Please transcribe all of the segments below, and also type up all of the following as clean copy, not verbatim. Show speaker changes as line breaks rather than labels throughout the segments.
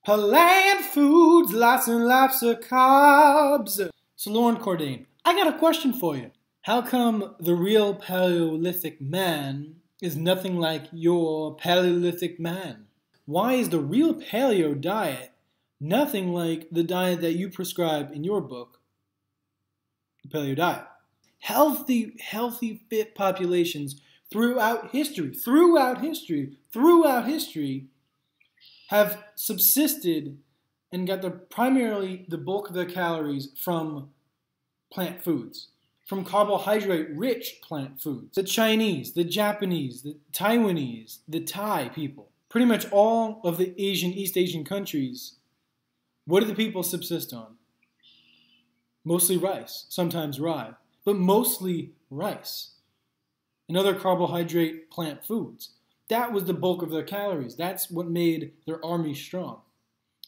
Plant foods, lots and lots of carbs. So Lauren Cordain, I got a question for you. How come the real Paleolithic man is nothing like your Paleolithic man? Why is the real paleo diet nothing like the diet that you prescribe in your book, the paleo diet? Healthy, fit populations throughout history have subsisted and got primarily the bulk of their calories from plant foods, from carbohydrate-rich plant foods. The Chinese, the Japanese, the Taiwanese, the Thai people, pretty much all of the East Asian countries, what do the people subsist on? Mostly rice, sometimes rye, but mostly rice and other carbohydrate plant foods. That was the bulk of their calories. That's what made their army strong.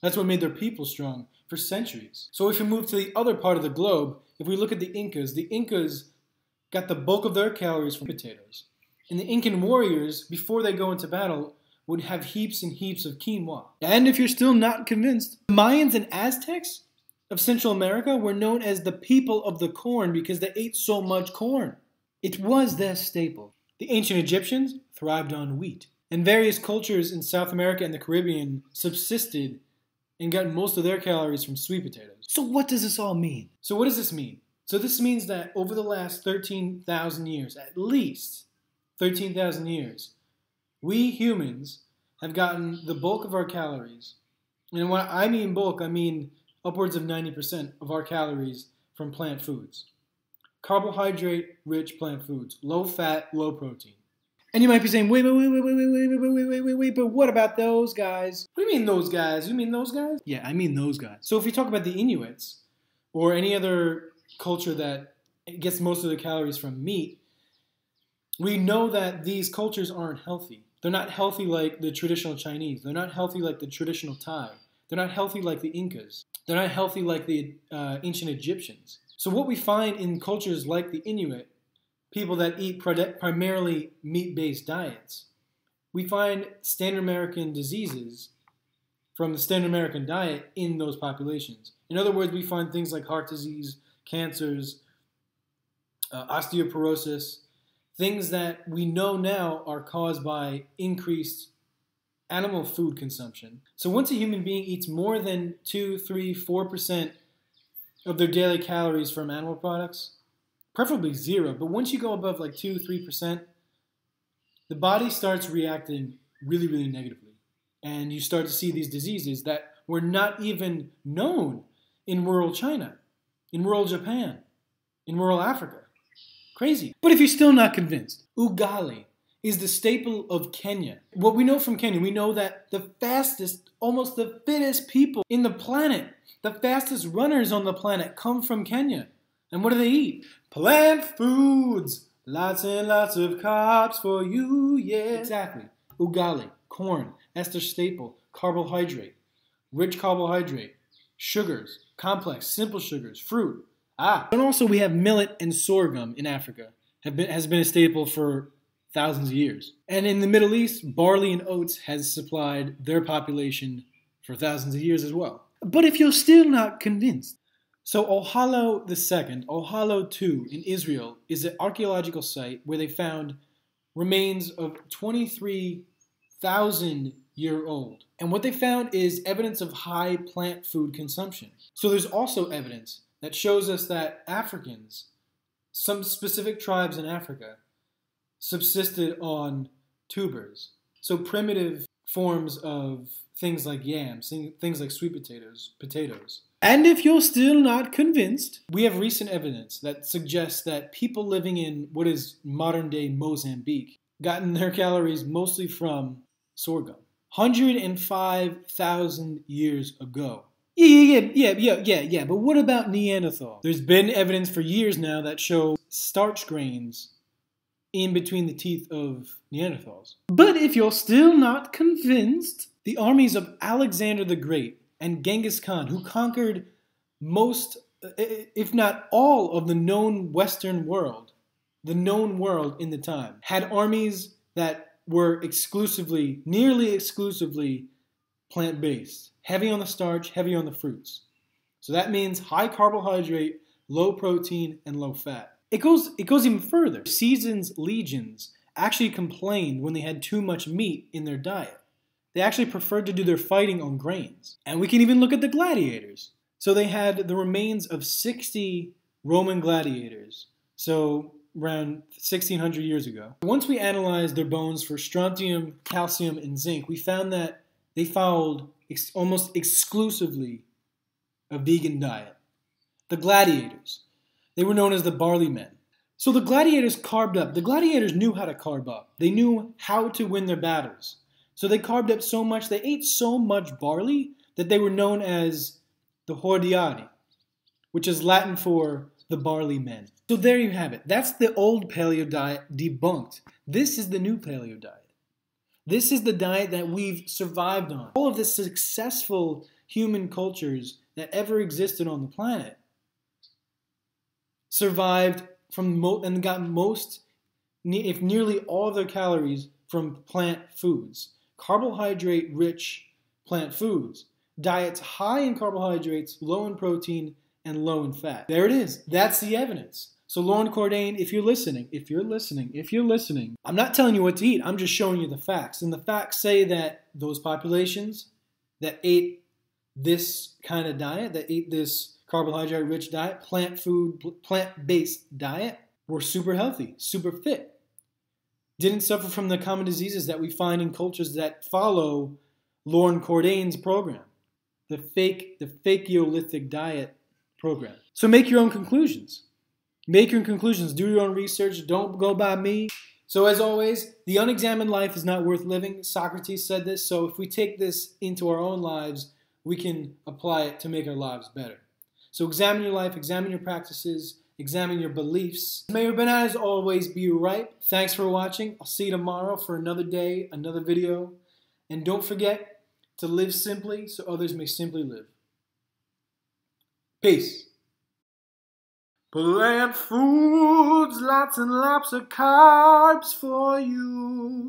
That's what made their people strong for centuries. So if we move to the other part of the globe, if we look at the Incas got the bulk of their calories from potatoes. And the Incan warriors, before they go into battle, would have heaps and heaps of quinoa. And if you're still not convinced, the Mayans and Aztecs of Central America were known as the people of the corn because they ate so much corn. It was their staple. The ancient Egyptians thrived on wheat. And various cultures in South America and the Caribbean subsisted and got most of their calories from sweet potatoes. So what does this all mean? So what does this mean? So this means that over the last 13,000 years, at least 13,000 years, we humans have gotten the bulk of our calories. And when I mean bulk, I mean upwards of 90% of our calories from plant foods. Carbohydrate-rich plant foods, low fat, low protein. And you might be saying, wait, but what about those guys? What do you mean those guys? You mean those guys? Yeah, I mean those guys. So if we talk about the Inuits, or any other culture that gets most of their calories from meat, we know that these cultures aren't healthy. They're not healthy like the traditional Chinese. They're not healthy like the traditional Thai. They're not healthy like the Incas. They're not healthy like the ancient Egyptians. So what we find in cultures like the Inuit, people that eat primarily meat-based diets, we find standard American diseases from the standard American diet in those populations. In other words, we find things like heart disease, cancers, osteoporosis, things that we know now are caused by increased animal food consumption. So once a human being eats more than 2, 3, 4% of their daily calories from animal products, preferably 0, but once you go above like 2, 3%, the body starts reacting really, really negatively. And you start to see these diseases that were not even known in rural China, in rural Japan, in rural Africa. Crazy. But if you're still not convinced, ugali is the staple of Kenya. What we know from Kenya, we know that the fastest, almost the fittest people in the planet, the fastest runners on the planet come from Kenya. And what do they eat? Plant foods. Lots and lots of carbs for you, yeah. Exactly. Ugali, corn, that's their staple. Carbohydrate, rich carbohydrate, sugars, complex, simple sugars, fruit. And also we have millet and sorghum in Africa. Has been a staple for thousands of years. And in the Middle East, barley and oats has supplied their population for thousands of years as well. But if you're still not convinced, so Ohalo II, Ohalo II in Israel is an archaeological site where they found remains of 23,000-year-old. And what they found is evidence of high plant food consumption. So there's also evidence that shows us that Africans, some specific tribes in Africa, subsisted on tubers. So primitive forms of things like yams, things like sweet potatoes. And if you're still not convinced, we have recent evidence that suggests that people living in what is modern-day Mozambique gotten their calories mostly from sorghum. 105,000 years ago. Yeah, but what about Neanderthal? There's been evidence for years now that show starch grains in between the teeth of Neanderthals. But if you're still not convinced, the armies of Alexander the Great and Genghis Khan, who conquered most, if not all, of the known Western world, the known world in the time, had armies that were nearly exclusively plant-based. Heavy on the starch, heavy on the fruits. So that means high carbohydrate, low protein, and low fat. It goes even further. Caesar's legions actually complained when they had too much meat in their diet. They actually preferred to do their fighting on grains. And we can even look at the gladiators. So they had the remains of 60 Roman gladiators, so around 1600 years ago. Once we analyzed their bones for strontium, calcium, and zinc, we found that they followed almost exclusively a vegan diet. The gladiators, they were known as the barley men. So the gladiators carbed up. The gladiators knew how to carb up. They knew how to win their battles. So they carbed up so much, they ate so much barley that they were known as the hordeati, which is Latin for the barley men. So there you have it. That's the old paleo diet debunked. This is the new paleo diet. This is the diet that we've survived on. All of the successful human cultures that ever existed on the planet survived from and got most, if nearly all of their calories from plant foods. Carbohydrate-rich plant foods. Diets high in carbohydrates, low in protein, and low in fat. There it is. That's the evidence. So Lauren Cordain, if you're listening, I'm not telling you what to eat. I'm just showing you the facts. And the facts say that those populations that ate this kind of diet, that ate this carbohydrate-rich diet, plant-based diet, were super healthy, super fit. Didn't suffer from the common diseases that we find in cultures that follow Lauren Cordain's program, the fakeolithic diet program. So make your own conclusions. Make your own conclusions. Do your own research. Don't go by me. So as always, the unexamined life is not worth living. Socrates said this. So if we take this into our own lives, we can apply it to make our lives better. So examine your life, examine your practices, examine your beliefs. May your bananas always be ripe. Thanks for watching. I'll see you tomorrow for another day, another video. And don't forget to live simply so others may simply live. Peace. Plant foods, lots and lots of carbs for you.